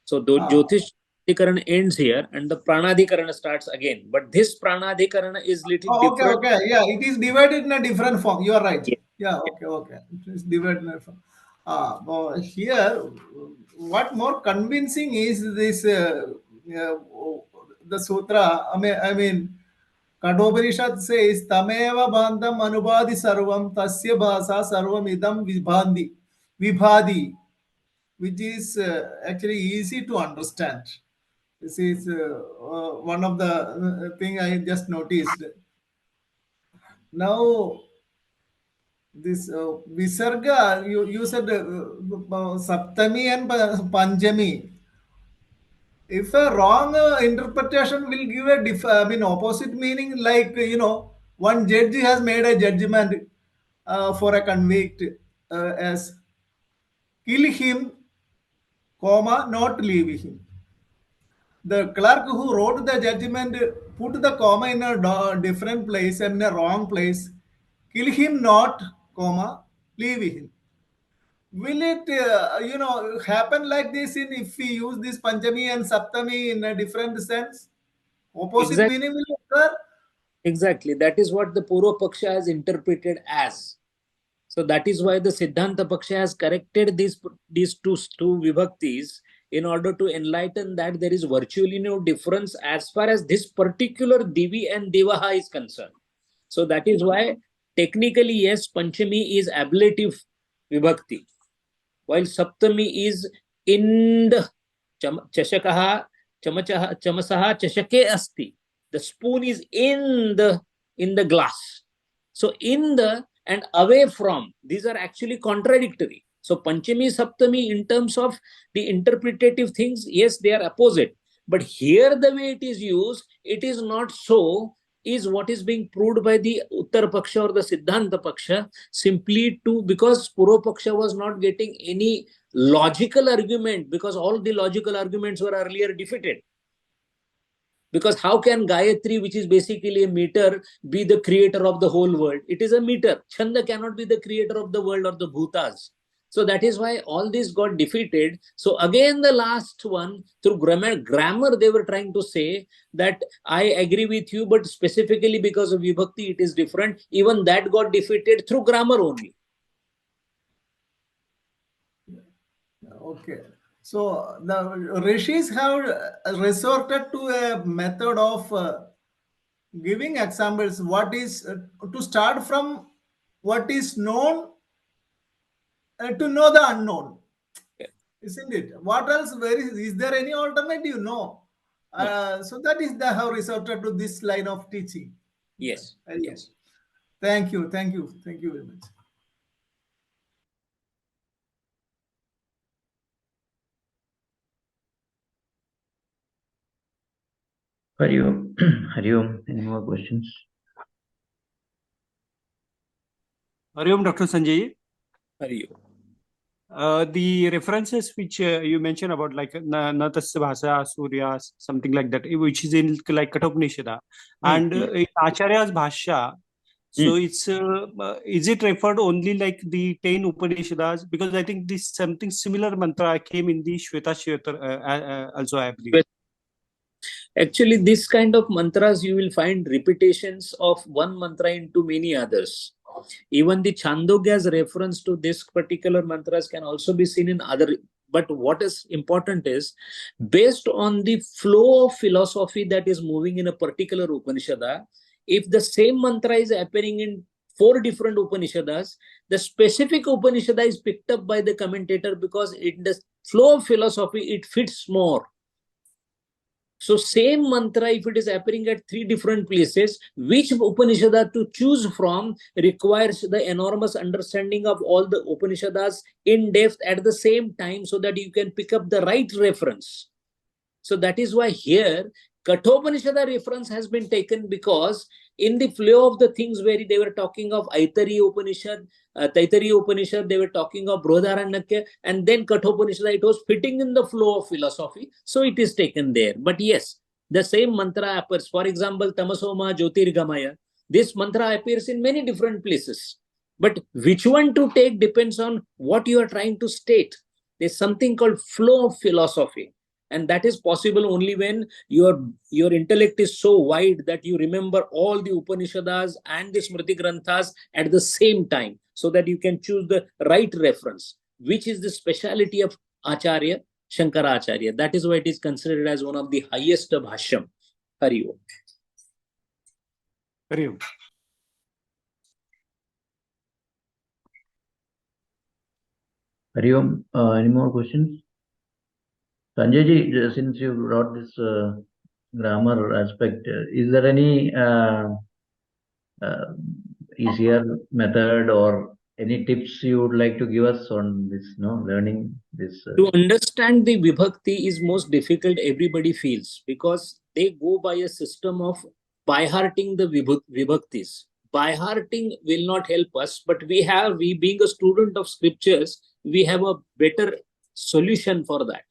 So the Ah, Jyotish Adhikaran ends here and the Pranadhikaran starts again. But this Pranadhikaran is little oh, okay, different. okay. Yeah, it is divided in a different form. You are right. Yes, Yeah, yes. okay, okay. It is divided in a form. Here, what more convincing is this uh, the sutra. I mean, Kathopanishad says, "Tameva bandham anubadi sarvam tasya bhasa sarvam idam vibhadi," which is actually easy to understand. This is one of the thing I just noticed. Now, this Visarga, you said Saptami and Panjami. If a wrong interpretation will give a I mean opposite meaning, like one judge has made a judgment for a convict as kill him, comma, not leave him. The clerk who wrote the judgment put the comma in a different place and in a wrong place. Kill him not, comma, leave him. Will it, happen like this in if we use this Panchami and Saptami in a different sense? Opposite Exactly. meaning will occur? Exactly. That is what the Purva Paksha has interpreted as. So that is why the Siddhanta Paksha has corrected these two vibhaktis in order to enlighten that there is virtually no difference as far as this particular Divi and Devaha is concerned. So that is why technically, yes, Panchami is ablative vibhakti, while Saptami is ind chashakaha chamasaha chashake asti. The spoon is in the glass. So in the and away from, these are actually contradictory. So Panchami Saptami in terms of the interpretative things, yes, they are opposite. But here the way it is used, it is not so, is what is being proved by the Uttar Paksha or the Siddhanta Paksha, simply to because Purva Paksha was not getting any logical argument, because all the logical arguments were earlier defeated. Because how can Gayatri, which is basically a meter, be the creator of the whole world? It is a meter. Chanda cannot be the creator of the world or the bhutas. So that is why all this got defeated. So again, the last one, through grammar, they were trying to say that I agree with you, but specifically because of vibhakti, it is different. Even that got defeated through grammar only. Okay. So the rishis have resorted to a method of giving examples. What is to start from what is known to know the unknown, isn't it? What else? Is there any alternative? No. No. So that is the how resorted to this line of teaching. Yes. Very good. Yes. Thank you. Thank you. Thank you very much. Hari Om. Hari Om. Any more questions? Hari Om, Dr. Sanjay. Hari Om. The references which you mentioned about like Natasya Bhasa, Surya, something like that, which is in like Kathopanishada, and in Acharya's Bhashya. So it's is it referred only like the 10 Upanishads? Because I think this something similar mantra came in the Shweta also, I believe. Actually, this kind of mantras, you will find repetitions of one mantra into many others. Even the Chandogya's reference to this particular mantras can also be seen in other. But what is important is, based on the flow of philosophy that is moving in a particular Upanishada, if the same mantra is appearing in 4 different Upanishads, the specific Upanishada is picked up by the commentator because in the flow of philosophy, it fits more. So same mantra, if it is appearing at 3 different places, which Upanishad to choose from requires the enormous understanding of all the Upanishads in depth at the same time so that you can pick up the right reference. So that is why here, Kathopanishad reference has been taken because in the flow of the things where they were talking of Taittiriya Upanishad, they were talking of Brihadaranyaka, and then Kathopanishad, it was fitting in the flow of philosophy, so it is taken there. But yes, the same mantra appears. For example, Tamasoma Jyotirgamaya. This mantra appears in many different places. But which one to take depends on what you are trying to state. There's something called flow of philosophy. And that is possible only when your intellect is so wide that you remember all the Upanishads and the Smriti Granthas at the same time, so that you can choose the right reference, which is the speciality of Acharya Shankaracharya. That is why it is considered as one of the highest of Bhashyam. Hari Om. Hari Om. Hari Om. Any more questions? Sanjay ji, since you brought this grammar aspect, is there any easier method or any tips you would like to give us on this, learning this? To understand the Vibhakti is most difficult, everybody feels, because they go by a system of by-hearting the Vibhaktis. By-hearting will not help us, but we being a student of scriptures, we have a better solution for that.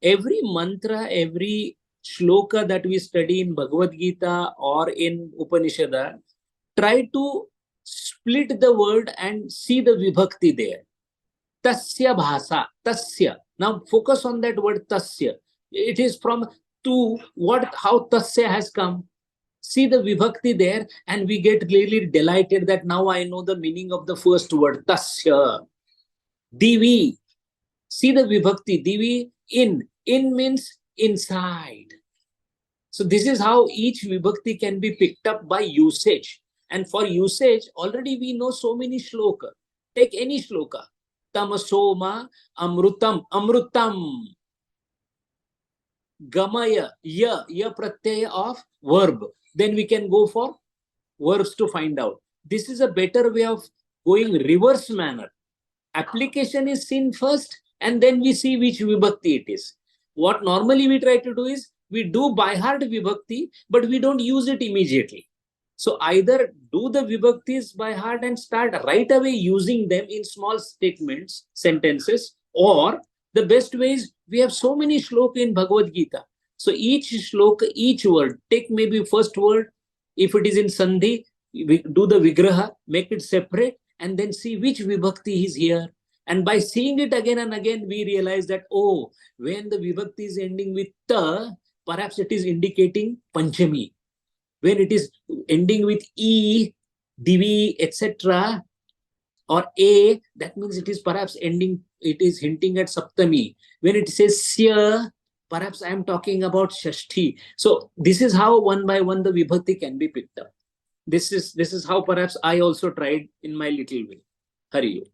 Every mantra, every shloka that we study in Bhagavad Gita or in Upanishad, try to split the word and see the Vibhakti there. Tasya bhasa, tasya. Now focus on that word tasya. It is from to how tasya has come. See the Vibhakti there, and we get really delighted that now I know the meaning of the first word, tasya. Divi. See the Vibhakti, Divi, in. In means inside. So this is how each Vibhakti can be picked up by usage. And for usage, already we know so many shloka. Take any shloka. Tamasoma amrutam, amrutam. Gamaya, ya pratyaya of verb. Then we can go for verbs to find out. This is a better way of going reverse manner. Application is seen first, and then we see which Vibhakti it is. What normally we try to do is, we do by heart Vibhakti, but we don't use it immediately. So either do the Vibhaktis by heart and start right away using them in small statements, sentences, or the best way is, we have so many shloka in Bhagavad Gita. So each shloka, each word, take maybe first word, if it is in Sandhi, we do the Vigraha, make it separate, and then see which Vibhakti is here. And by seeing it again and again, we realize that, oh, when the Vibhakti is ending with ta, perhaps it is indicating Panchami. When it is ending with E, Divi, etc., or A, that means it is perhaps ending, it is hinting at Saptami. When it says Sya, perhaps I am talking about Shashti. So this is how one by one the Vibhakti can be picked up. This is how perhaps I also tried in my little way. Hari Om.